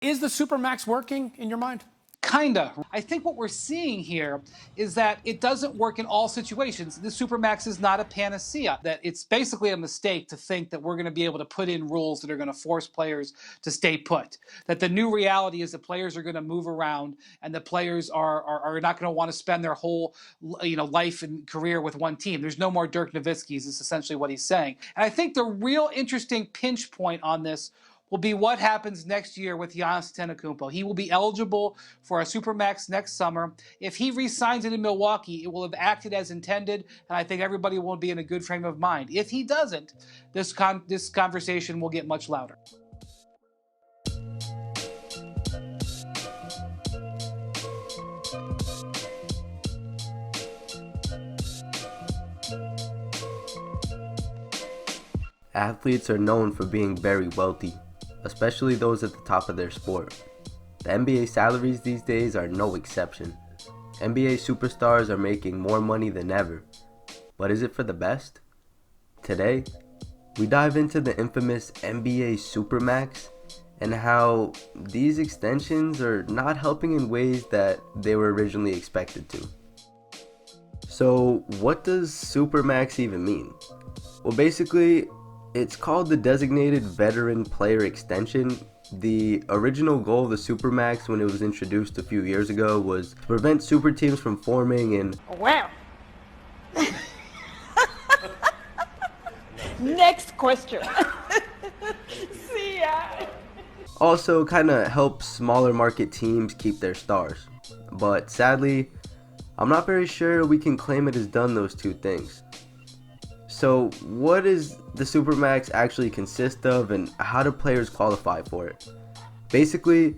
Is the Supermax working in your mind? Kinda. I think what we're seeing here is that it doesn't work in all situations. The Supermax is not a panacea. That it's basically a mistake to think that we're going to be able to put in rules that are going to force players to stay put. That the new reality is that players are going to move around, and the players are not going to want to spend their whole life and career with one team. There's no more Dirk Nowitzki's. Is essentially what he's saying. And I think the real interesting pinch point on this will be what happens next year with Giannis Antetokounmpo. He will be eligible for a Supermax next summer. If he re-signs it in Milwaukee, it will have acted as intended, and I think everybody will be in a good frame of mind. If he doesn't, this conversation will get much louder. Athletes are known for being very wealthy, especially those at the top of their sport. The NBA salaries these days are no exception. NBA superstars are making more money than ever. But is it for the best? Today, we dive into the infamous NBA Supermax and how these extensions are not helping in ways that they were originally expected to. So, what does Supermax even mean? Well, basically, it's called the Designated Veteran Player Extension. The original goal of the Supermax when it was introduced a few years ago was to prevent super teams from forming and... Wow. Next question. See ya. Also kind of help smaller market teams keep their stars. But sadly, I'm not very sure we can claim it has done those two things. So what does the Supermax actually consist of, and how do players qualify for it? Basically,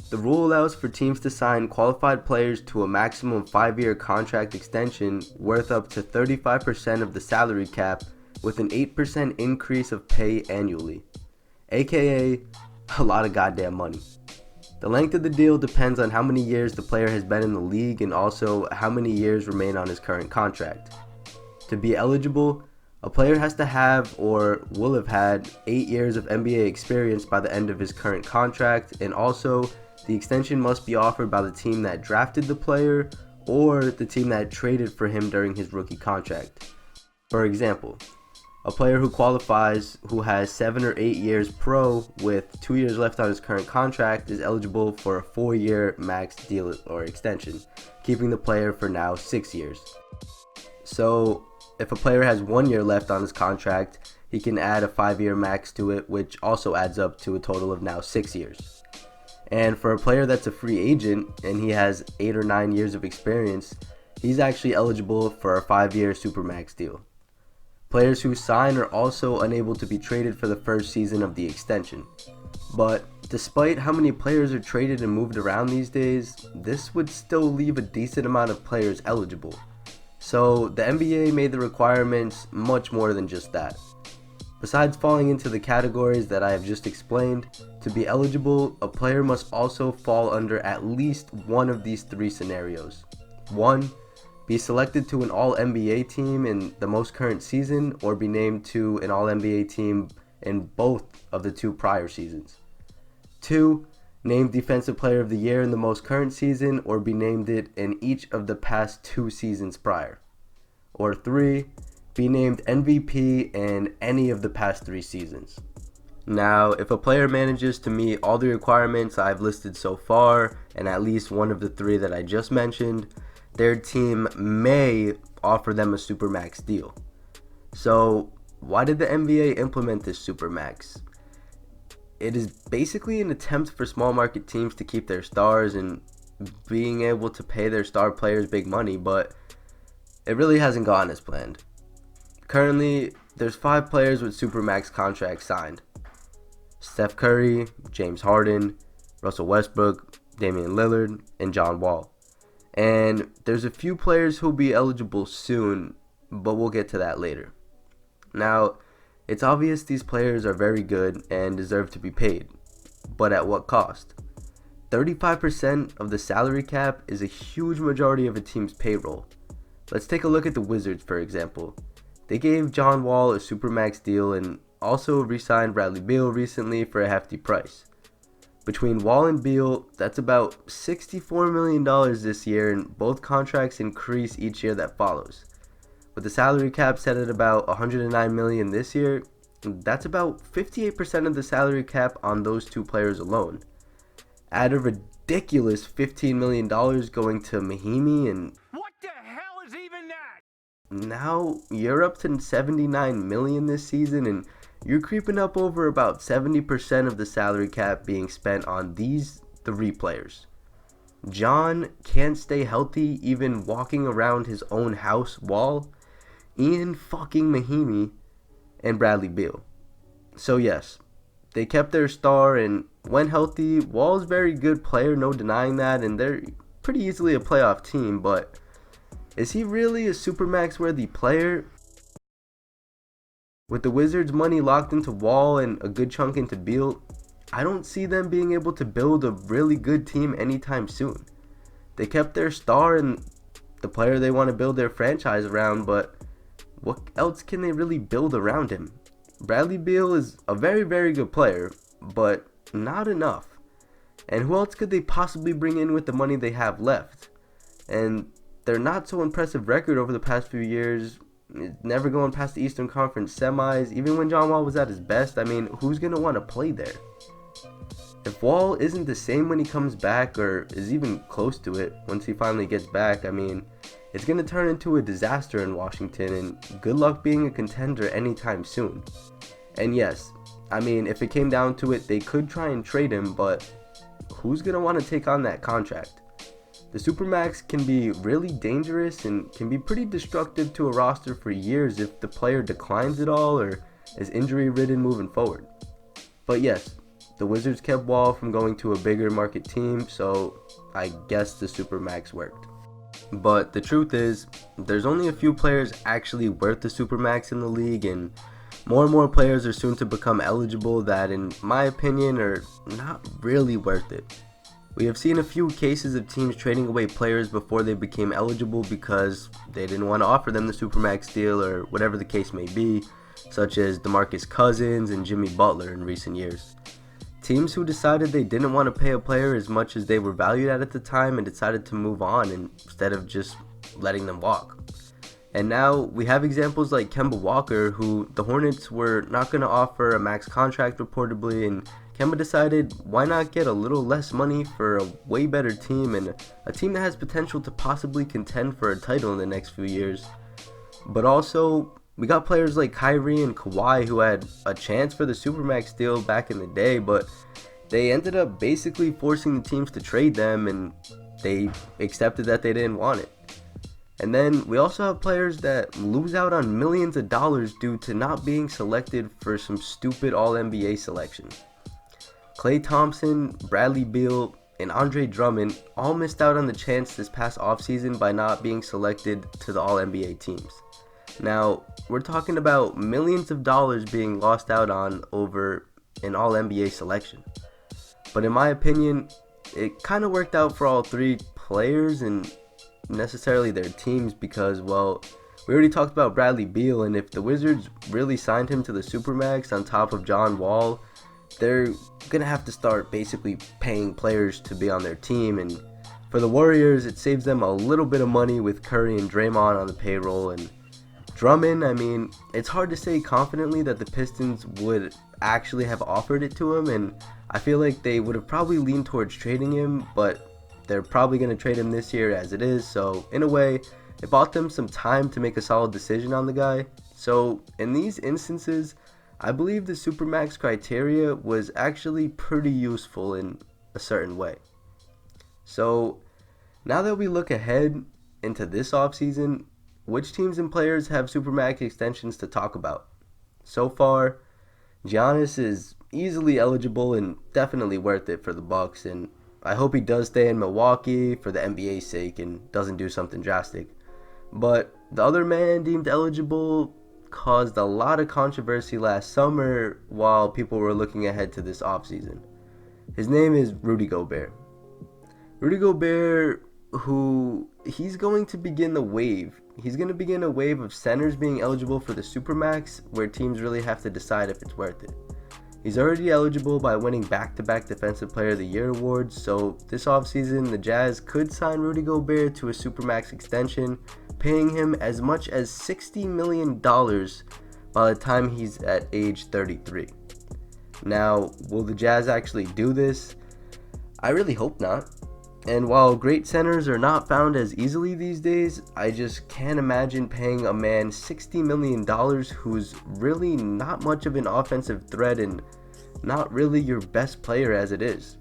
the rule allows for teams to sign qualified players to a maximum 5-year contract extension worth up to 35% of the salary cap with an 8% increase of pay annually, aka a lot of goddamn money. The length of the deal depends on how many years the player has been in the league and also how many years remain on his current contract. To be eligible, a player has to have or will have had 8 years of NBA experience by the end of his current contract, and also the extension must be offered by the team that drafted the player or the team that traded for him during his rookie contract. For example, a player who qualifies who has 7 or 8 years pro with 2 years left on his current contract is eligible for a 4-year max deal or extension, keeping the player for now 6 years. So if a player has 1 year left on his contract, he can add a 5-year max to it, which also adds up to a total of now 6 years. And for a player that's a free agent and he has 8 or 9 years of experience, he's actually eligible for a 5-year Supermax deal. Players who sign are also unable to be traded for the first season of the extension. But despite how many players are traded and moved around these days, this would still leave a decent amount of players eligible. So the NBA made the requirements much more than just that. Besides falling into the categories that I have just explained, to be eligible, a player must also fall under at least one of these 3 scenarios. 1. Be selected to an All-NBA team in the most current season, or be named to an All-NBA team in both of the 2 prior seasons. 2. Named Defensive Player of the Year in the most current season, or be named it in each of the past 2 seasons prior. Or 3. Be named MVP in any of the past 3 seasons. Now, if a player manages to meet all the requirements I've listed so far, and at least one of the 3 that I just mentioned, their team may offer them a Supermax deal. So, why did the NBA implement this Supermax? It is basically an attempt for small market teams to keep their stars and being able to pay their star players big money, but it really hasn't gone as planned. Currently, there's 5 players with Supermax contracts signed. Steph Curry, James Harden, Russell Westbrook, Damian Lillard, and John Wall. And there's a few players who'll be eligible soon, but we'll get to that later. Now, it's obvious these players are very good and deserve to be paid, but at what cost? 35% of the salary cap is a huge majority of a team's payroll. Let's take a look at the Wizards, for example. They gave John Wall a Supermax deal and also re-signed Bradley Beal recently for a hefty price. Between Wall and Beal, that's about $64 million this year, and both contracts increase each year that follows. With the salary cap set at about $109 million this year, that's about 58% of the salary cap on those two players alone. Add a ridiculous $15 million going to Mahimi, and What the hell is even that? now you're up to $79 million this season, and you're creeping up over about 70% of the salary cap being spent on these three players. John can't stay healthy even walking around his own house wall. Ian fucking Mahimi and Bradley Beal. So yes, they kept their star, and when healthy, Wall's a very good player, no denying that, and they're pretty easily a playoff team, but is he really a Supermax worthy player? With the Wizards' money locked into Wall and a good chunk into Beal, I don't see them being able to build a really good team anytime soon. They kept their star and the player they want to build their franchise around, but what else can they really build around him? Bradley Beal is a very, very good player, but not enough. And who else could they possibly bring in with the money they have left? And their not so impressive record over the past few years, never going past the Eastern Conference semis, even when John Wall was at his best. I mean, who's going to want to play there? If Wall isn't the same when he comes back, or is even close to it once he finally gets back, I mean, it's going to turn into a disaster in Washington, and good luck being a contender anytime soon. And yes, I mean, if it came down to it, they could try and trade him, but who's going to want to take on that contract? The Supermax can be really dangerous and can be pretty destructive to a roster for years if the player declines it all or is injury ridden moving forward. But yes, the Wizards kept Wall from going to a bigger market team, so I guess the Supermax worked. But the truth is, there's only a few players actually worth the Supermax in the league, and more players are soon to become eligible that, in my opinion, are not really worth it. We have seen a few cases of teams trading away players before they became eligible because they didn't want to offer them the Supermax deal or whatever the case may be, such as DeMarcus Cousins and Jimmy Butler in recent years. Teams who decided they didn't want to pay a player as much as they were valued at the time and decided to move on instead of just letting them walk. And now we have examples like Kemba Walker, who the Hornets were not going to offer a max contract reportedly, and Kemba decided why not get a little less money for a way better team and a team that has potential to possibly contend for a title in the next few years. But also, we got players like Kyrie and Kawhi who had a chance for the Supermax deal back in the day, but they ended up basically forcing the teams to trade them, and they accepted that they didn't want it. And then we also have players that lose out on millions of dollars due to not being selected for some stupid All-NBA selection. Klay Thompson, Bradley Beal, and Andre Drummond all missed out on the chance this past offseason by not being selected to the All-NBA teams. Now, we're talking about millions of dollars being lost out on over an All-NBA selection. But in my opinion, it kind of worked out for all three players and necessarily their teams because, well, we already talked about Bradley Beal, and if the Wizards really signed him to the Supermax on top of John Wall, they're going to have to start basically paying players to be on their team. And for the Warriors, it saves them a little bit of money with Curry and Draymond on the payroll. And Drummond, I mean, it's hard to say confidently that the Pistons would actually have offered it to him, and I feel like they would have probably leaned towards trading him, but they're probably going to trade him this year as it is, so in a way, it bought them some time to make a solid decision on the guy. So in these instances, I believe the Supermax criteria was actually pretty useful in a certain way. So now that we look ahead into this offseason, which teams and players have Supermax extensions to talk about? So far, Giannis is easily eligible and definitely worth it for the Bucks, and I hope he does stay in Milwaukee for the NBA's sake and doesn't do something drastic. But the other man deemed eligible caused a lot of controversy last summer while people were looking ahead to this offseason. His name is Rudy Gobert. Rudy Gobert, who he's going to begin the wave. He's going to begin a wave of centers being eligible for the Supermax where teams really have to decide if it's worth it. He's already eligible by winning back-to-back Defensive Player of the Year awards, so this offseason the Jazz could sign Rudy Gobert to a Supermax extension, paying him as much as $60 million by the time he's at age 33. Now, will the Jazz actually do this? I really hope not. And while great centers are not found as easily these days, I just can't imagine paying a man $60 million who's really not much of an offensive threat and not really your best player as it is.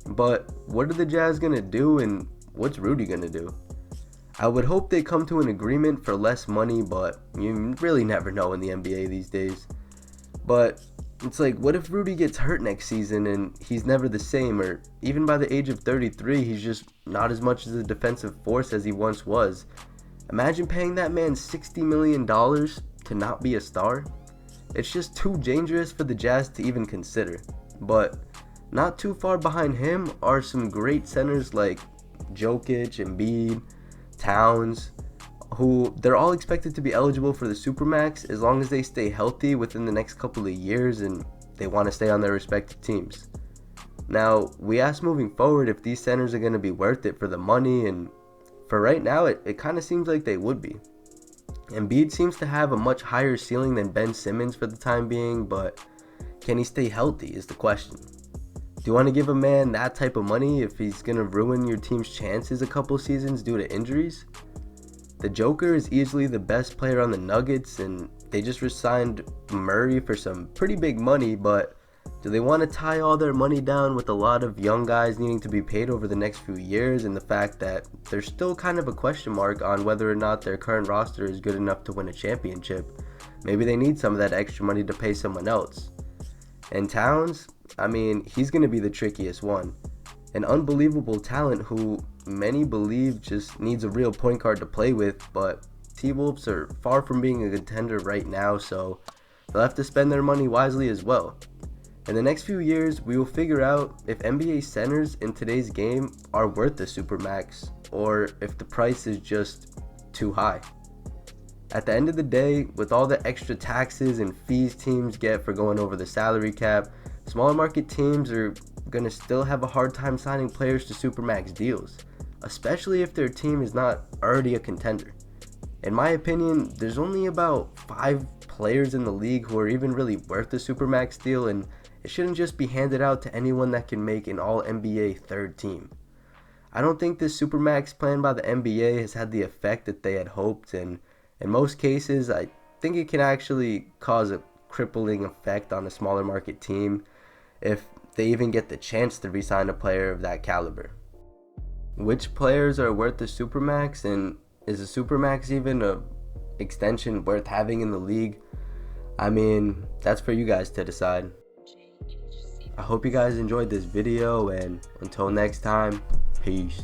But what are the Jazz gonna do, and what's Rudy gonna do? I would hope they come to an agreement for less money, but you really never know in the NBA these days. But it's like, what if Rudy gets hurt next season and he's never the same, or even by the age of 33, he's just not as much as a defensive force as he once was? Imagine paying that man $60 million to not be a star. It's just too dangerous for the Jazz to even consider. But not too far behind him are some great centers like Jokic, Embiid, Towns, who they're all expected to be eligible for the Supermax as long as they stay healthy within the next couple of years and they want to stay on their respective teams. Now, we asked moving forward if these centers are going to be worth it for the money, and for right now, it kind of seems like they would be. Embiid seems to have a much higher ceiling than Ben Simmons for the time being, but can he stay healthy is the question. Do you want to give a man that type of money if he's going to ruin your team's chances a couple seasons due to injuries? The Joker is easily the best player on the Nuggets, and they just re-signed Murray for some pretty big money, but do they want to tie all their money down with a lot of young guys needing to be paid over the next few years, and the fact that there's still kind of a question mark on whether or not their current roster is good enough to win a championship? Maybe they need some of that extra money to pay someone else. And Towns, I mean, he's going to be the trickiest one. An unbelievable talent who many believe just needs a real point guard to play with, but T-Wolves are far from being a contender right now, so they'll have to spend their money wisely as well. In the next few years, we will figure out if NBA centers in today's game are worth the Supermax, or if the price is just too high. At the end of the day, with all the extra taxes and fees teams get for going over the salary cap, smaller market teams are going to still have a hard time signing players to Supermax deals, especially if their team is not already a contender. In my opinion, there's only about 5 players in the league who are even really worth a Supermax deal, and it shouldn't just be handed out to anyone that can make an all-NBA third team. I don't think this Supermax plan by the NBA has had the effect that they had hoped, and in most cases, I think it can actually cause a crippling effect on a smaller market team if they even get the chance to re-sign a player of that caliber. Which players are worth the Supermax, and is a Supermax even a extension worth having in the league? I mean, that's for you guys to decide. I hope you guys enjoyed this video, and until next time, peace.